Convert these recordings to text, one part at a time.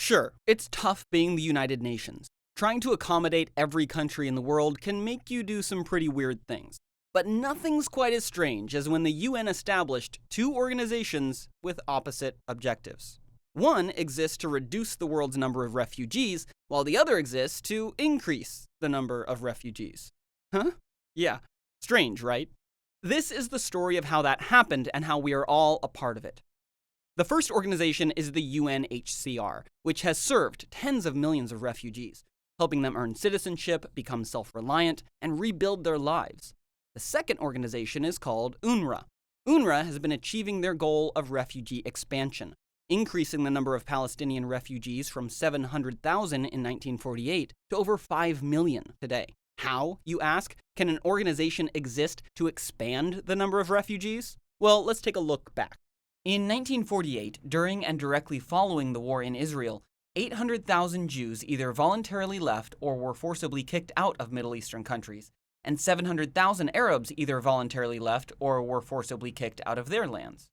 Sure, it's tough being the United Nations. Trying to accommodate every country in the world can make you do some pretty weird things. But nothing's quite as strange as when the UN established two organizations with opposite objectives. One exists to reduce the world's number of refugees, while the other exists to increase the number of refugees. Huh? Yeah, strange, right? This is the story of how that happened and how we are all a part of it. The first organization is the UNHCR, which has served tens of millions of refugees, helping them earn citizenship, become self-reliant, and rebuild their lives. The second organization is called UNRWA. UNRWA has been achieving their goal of refugee expansion, increasing the number of Palestinian refugees from 700,000 in 1948 to over 5 million today. How, you ask, can an organization exist to expand the number of refugees? Well, let's take a look back. In 1948, during and directly following the war in Israel, 800,000 Jews either voluntarily left or were forcibly kicked out of Middle Eastern countries, and 700,000 Arabs either voluntarily left or were forcibly kicked out of their lands.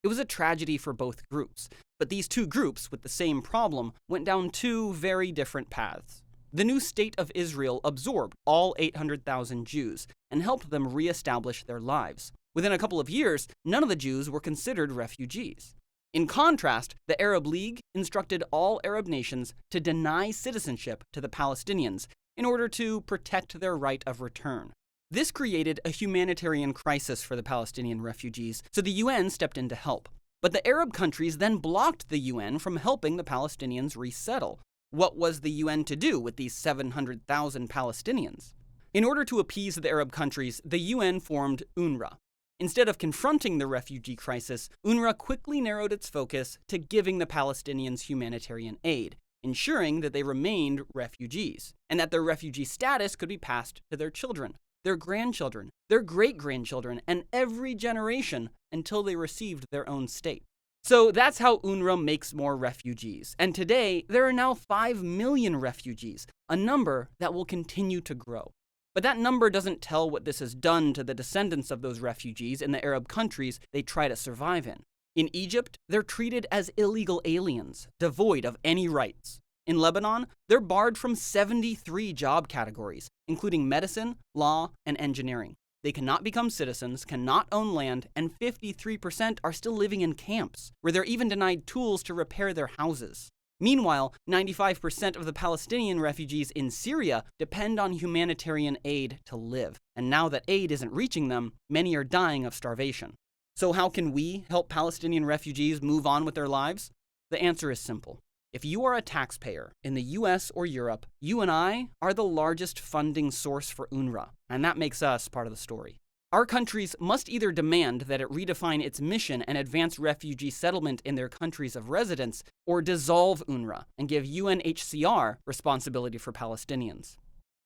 It was a tragedy for both groups, but these two groups with the same problem went down two very different paths. The new state of Israel absorbed all 800,000 Jews and helped them re-establish their lives. Within a couple of years, none of the Jews were considered refugees. In contrast, the Arab League instructed all Arab nations to deny citizenship to the Palestinians in order to protect their right of return. This created a humanitarian crisis for the Palestinian refugees, so the UN stepped in to help. But the Arab countries then blocked the UN from helping the Palestinians resettle. What was the UN to do with these 700,000 Palestinians? In order to appease the Arab countries, the UN formed UNRWA. Instead of confronting the refugee crisis, UNRWA quickly narrowed its focus to giving the Palestinians humanitarian aid, ensuring that they remained refugees, and that their refugee status could be passed to their children, their grandchildren, their great-grandchildren, and every generation until they received their own state. So that's how UNRWA makes more refugees, and today there are now 5 million refugees, a number that will continue to grow. But that number doesn't tell what this has done to the descendants of those refugees in the Arab countries they try to survive in. In Egypt, they're treated as illegal aliens, devoid of any rights. In Lebanon, they're barred from 73 job categories, including medicine, law, and engineering. They cannot become citizens, cannot own land, and 53% are still living in camps, where they're even denied tools to repair their houses. Meanwhile, 95% of the Palestinian refugees in Syria depend on humanitarian aid to live, and now that aid isn't reaching them, many are dying of starvation. So how can we help Palestinian refugees move on with their lives? The answer is simple. If you are a taxpayer in the US or Europe, you and I are the largest funding source for UNRWA, and that makes us part of the story. Our countries must either demand that it redefine its mission and advance refugee settlement in their countries of residence, or dissolve UNRWA and give UNHCR responsibility for Palestinians.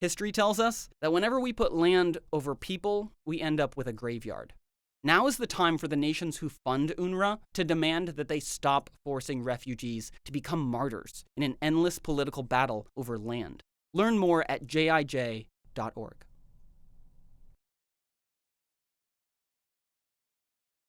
History tells us that whenever we put land over people, we end up with a graveyard. Now is the time for the nations who fund UNRWA to demand that they stop forcing refugees to become martyrs in an endless political battle over land. Learn more at jij.org.